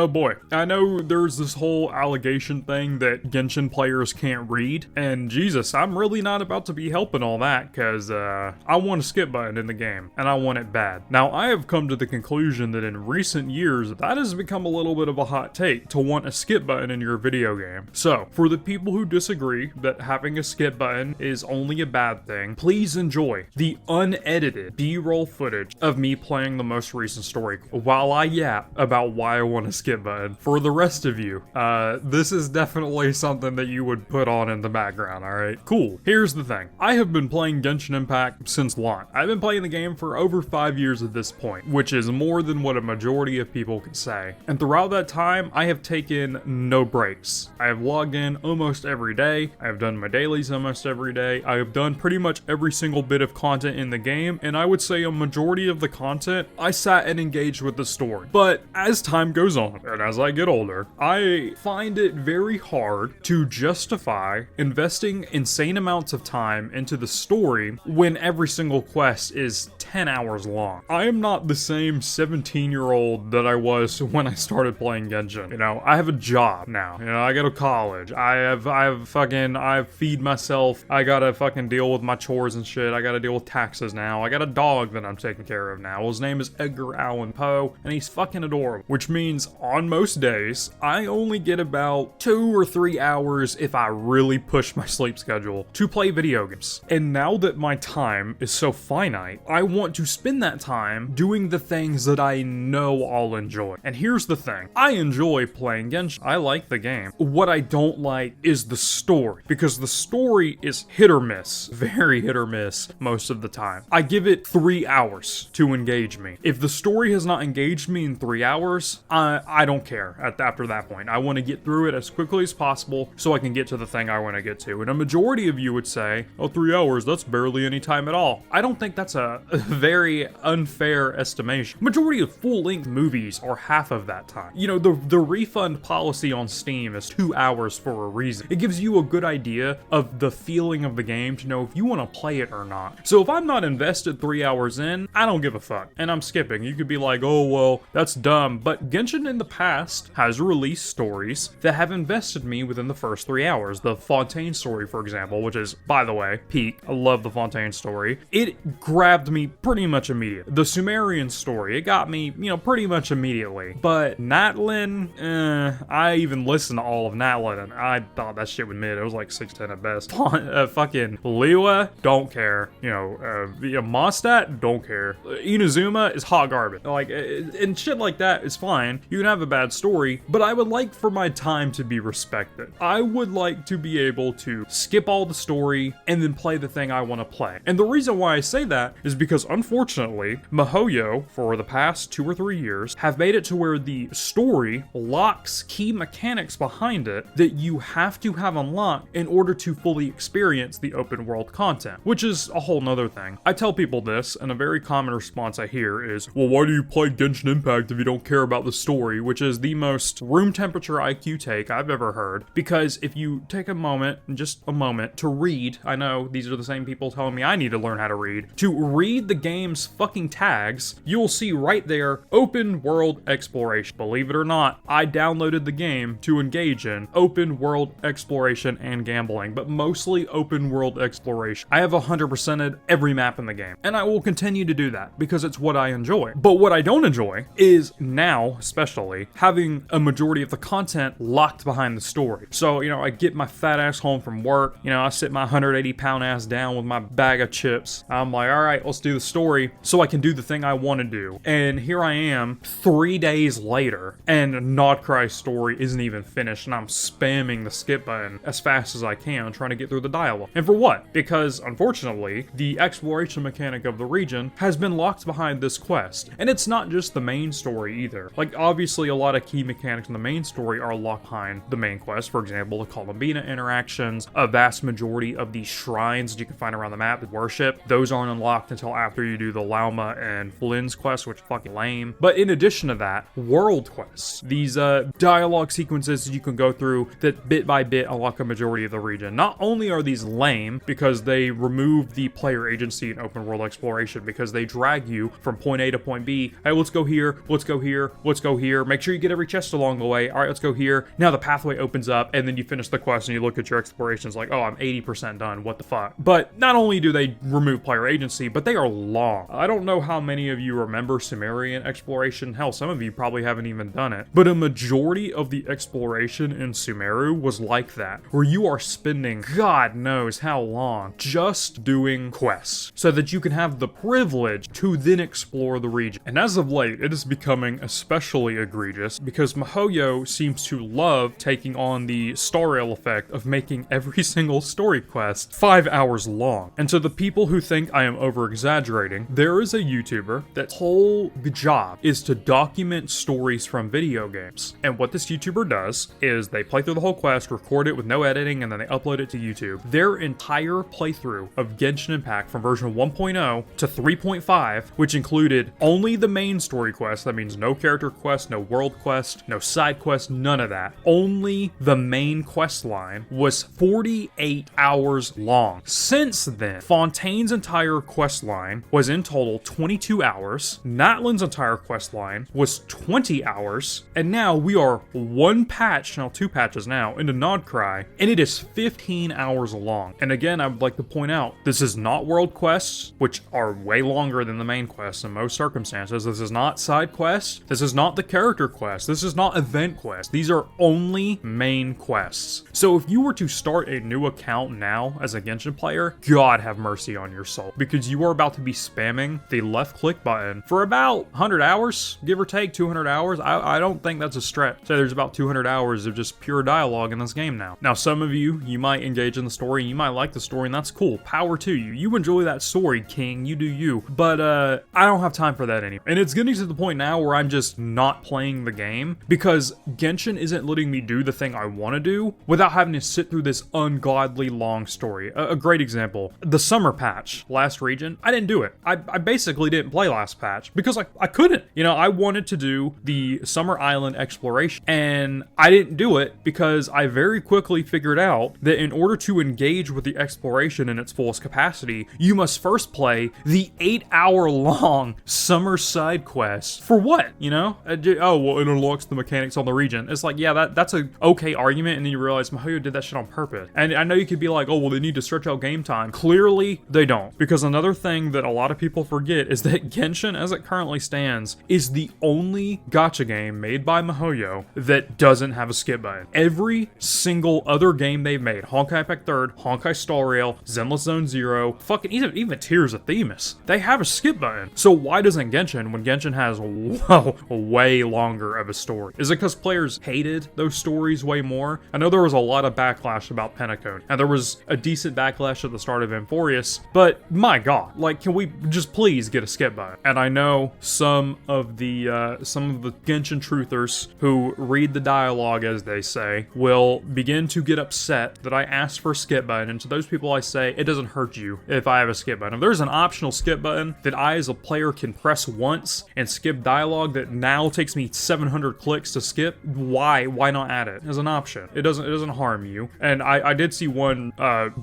oh boy. I know there's this whole allegation thing that Genshin players can't read, and Jesus, I'm really not about to be helping all that, because I want a skip button in the game, and I want it bad. Now, I have come to the conclusion that in recent years, that has become a little bit of a hot take to want a skip button in your video game. So, for the people who disagree that having a skip button is only a bad thing, please enjoy the unedited B-roll footage of me playing the most recent story while I yap about why I want a skip button. For the rest of you, this is definitely something that you would put on in the background, alright? Cool. Here's the thing. I have been playing Genshin Impact since launch. I've been playing the game for over 5 years at this point, which is more than what a majority of people can say. And throughout that time, I have taken no breaks. I have logged in almost every day. I have done my dailies almost every day. I have done pretty much every single bit of content in the game, and I would say a majority of the content, I sat and engaged with the story. But as time goes on, and as I get older, I find it very hard to justify investing insane amounts of time into the story when every single quest is 10 hours long. I am not the same 17-year-old that I was when I started playing Genshin. You know, I have a job now. You know, I go to college. I feed myself. I gotta fucking deal with my chores and shit. I gotta deal with taxes now. I got a dog that I'm taking care of now. His name is Edgar Allan Poe, and he's fucking adorable. Which means on most days, I only get about 2 or 3 hours if I really push my sleep schedule to play video games. And now that my time is so finite, I want to spend that time doing the things that I know I'll enjoy. And here's the thing. I enjoy playing Genshin. I like the game. What I don't like is the story, because the story is hit or miss. Very hit or miss most of the time. I give it 3 hours to engage me. If the story has not engaged me in 3 hours, I don't care after that point. I want to get through it as quickly as possible so I can get to the thing I want to get to. And a majority of you would say, oh, 3 hours, that's barely any time at all. I don't think that's a very unfair estimation. Majority of full-length movies are half of that time. You know, the refund policy on Steam is 2 hours for a reason. It gives you a good idea of the feeling of the game to know if you want to play it or not. So if I'm not invested 3 hours in, I don't give a fuck, and I'm skipping. You could be like, oh, well, that's dumb, but Genshin in the past has released stories that have invested me within the first 3 hours. The Fontaine story, for example, which is, by the way, peak. I love the Fontaine story. It grabbed me pretty much immediately. The Sumerian story, it got me, you know, pretty much immediately. But Natlin, I even listened to all of Natlin, and I thought that shit was mid. It was like 6-10 at best. Fucking Liwa, don't care. You know, Mondstadt, don't care. Inazuma is hot garbage. Like, and shit like that is fine. You can have a bad story, but I would like for my time to be respected. I would like to be able to skip all the story and then play the thing I want to play. And the reason why I say that is because, unfortunately, Hoyo, for the past 2 or 3 years, have made it to where the story locks key mechanics behind it that you have to have unlocked in order to fully experience the open world content, which is a whole nother thing. I tell people this, and a very common response I hear is, well, why do you play Genshin Impact if you don't care about the story? Which is the most room temperature IQ take I've ever heard, because if you take a moment, just a moment, to read, I know these are the same people telling me I need to learn how to read, to read the game's fucking tags, you'll see right there, open world exploration. Believe it or not, I downloaded the game to engage in open world exploration and gambling, but mostly open world exploration. I have 100%ed every map in the game, and I will continue to do that because it's what I enjoy. But what I don't enjoy is now, especially, having a majority of the content locked behind the story. So, you know, I get my fat ass home from work, you know, I sit my 180-pound ass down with my bag of chips. I'm like, all right, let's do the story so I can do the thing I want to do. And here I am 3 days later, and Nodcry's story isn't even finished, and I'm spamming the skip button as fast as I can, trying to get through the dialogue. And for what? Because, unfortunately, the exploration mechanic of the region has been locked behind this quest. And it's not just the main story either. Like, obviously, a lot of key mechanics in the main story are locked behind the main quest. For example, the Columbina interactions, a vast majority of the shrines that you can find around the map that worship, those aren't unlocked until after you do the Lauma and Flynn's quest, which is fucking lame. But in addition to that, world quests, these dialogue sequences you can go through that bit by bit unlock a majority of the region. Not only are these lame because they remove the player agency in open world exploration, because they drag you from point A to point B. Hey, let's go here, let's go here, let's go here. Make sure you get every chest along the way. All right, let's go here. Now the pathway opens up, and then you finish the quest and you look at your explorations like, oh, I'm 80% done. What the fuck? But not only do they remove player agency, but they are long. I don't know how many of you remember Sumerian exploration. Hell, some of you probably haven't even done it. But a majority of the exploration in Sumeru was like that, where you are spending God knows how long just doing quests so that you can have the privilege to then explore the region. And as of late, it is becoming especially egregious because Hoyo seems to love taking on the star rail effect of making every single story quest 5 hours long. And to the people who think I am over exaggerating, there is a YouTuber that's whole job is to document stories from video games. And what this YouTuber does is they play through the whole quest, record it with no editing, and then they upload it to YouTube. Their entire playthrough of Genshin Impact from version 1.0 to 3.5, which included only the main story quest, that means no character quest, no world quest, no side quest, none of that. Only the main quest line was 48 hours long. Since then, Fontaine's entire quest line was in total 22 hours. Natlin's entire quest line was 20 hours. And now we are two patches now, into Nodcry, and it is 15 hours long. And again, I would like to point out, this is not world quests, which are way longer than the main quests in most circumstances. This is not side quests. This is not the character quest. This is not event quests. These are only main quests. So if you were to start a new account now as a Genshin player, God have mercy on your soul, because you are about to be spamming the left click button for about 100 hours, give or take 200 hours. I don't think that's a stretch. So there's about 200 hours of just pure dialogue in this game now. Now, some of you might engage in the story, and you might like the story, and that's cool. Power to you. You enjoy that story, King. You do you. But I don't have time for that anymore. And it's getting to the point now where I'm just not playing the game because Genshin isn't letting me do the thing I want to do without having to sit through this ungodly long story. A great example, the summer patch, last region, I didn't do it. I basically didn't play last patch because I couldn't. You know, I wanted to do the Summer Island exploration, and I didn't do it because I very quickly figured out that in order to engage with the exploration in its fullest capacity, you must first play the 8-hour-long summer side quest. For what? You know? Oh, well, it unlocks the mechanics on the region. It's like, yeah, that's a okay argument, and then you realize Hoyo did that shit on purpose. And I know you could be like, oh, well, they need to stretch out game time. Clearly, they don't. Because another thing that a lot of people forget is that Genshin, as it currently stands, is the only gacha game made by Hoyo that doesn't have a skip button. Every single other game they've made, Honkai Impact 3rd, Honkai Star Rail, Zenless Zone Zero, fucking even Tears of Themis, they have a skip button. So why doesn't Genshin, when Genshin has, whoa, way longer of a story? Is it because players hated those stories way more? I know there was a lot of backlash about Pentacone, and there was a decent backlash at the start of Emphorius, but my god, like, can we just please get a skip button? And I know some of the Genshin truthers who read the dialogue, as they say, will begin to get upset that I asked for a skip button, and to those people I say, it doesn't hurt you if I have a skip button. If there's an optional skip button that I as a player can press once and skip dialogue that now takes me 700 clicks to skip, why not add it as an option? It doesn't harm you. And I did see one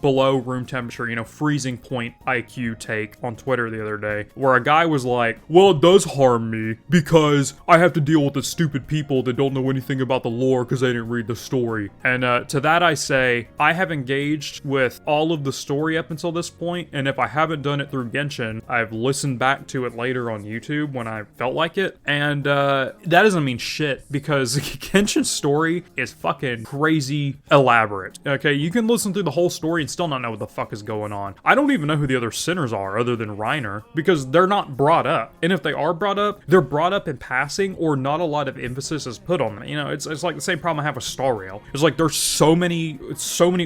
below room temperature, you know, freezing point IQ take on Twitter the other day, where a guy was like, well, it does harm me because I have to deal with the stupid people that don't know anything about the lore because they didn't read the story. And to that I say, I have engaged with all of the story up until this point, and if I haven't done it through Genshin, I've listened back to it later on YouTube when I felt like it, and that doesn't mean shit because Genshin's story is fucking crazy elaborate. Okay, you can listen through the whole story and still not know what the fuck is going on. I don't even know who the other sinners are other than Reiner because they're not brought up, and if they are brought up, they're brought up in passing or not a lot of emphasis is put on them. You know, it's like the same problem I have with Star Rail. It's like there's so many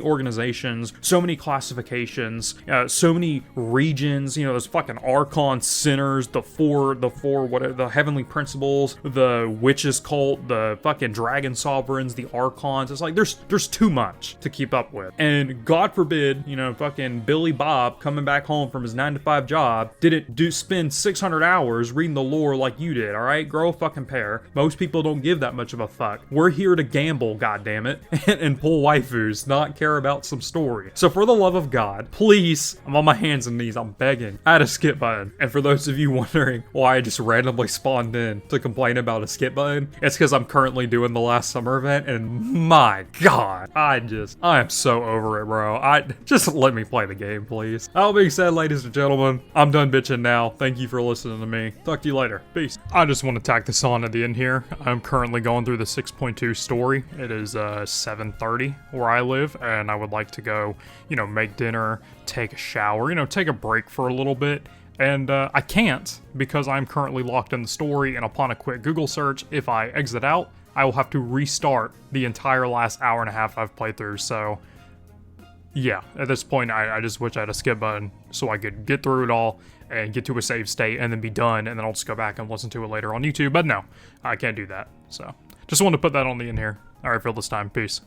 organizations, so many classifications, so many regions. You know, there's fucking Archon sinners, the four whatever, the heavenly principles, the witches cult, the fucking dragon sovereigns, the Archons. It's like there's too much to keep up with. And God forbid, you know, fucking Billy Bob coming back home from his 9-to-5 9-to-5 job, didn't spend 600 hours reading the lore like you did, alright? Grow a fucking pair. Most people don't give that much of a fuck. We're here to gamble, goddammit, and pull waifus, not care about some story. So for the love of God, please, I'm on my hands and knees, I'm begging, add a skip button. And for those of you wondering why I just randomly spawned in to complain about a skip button, it's because I'm currently doing the last summer event, and my God, I am so over it, bro. Just let me play the game, please. That being said, ladies and gentlemen, I'm done bitching now. Thank you for listening to me. Talk to you later. Peace. I just want to tack this on at the end here. I'm currently going through the 6.2 story. It is 7:30 where I live, and I would like to go, make dinner, take a shower, take a break for a little bit. And I can't because I'm currently locked in the story, and upon a quick Google search, if I exit out, I will have to restart the entire last hour and a half I've played through. So yeah, at this point, I just wish I had a skip button so I could get through it all and get to a save state and then be done, and then I'll just go back and listen to it later on YouTube. But no, I can't do that. So just wanted to put that on the end here. All right, for this time, peace.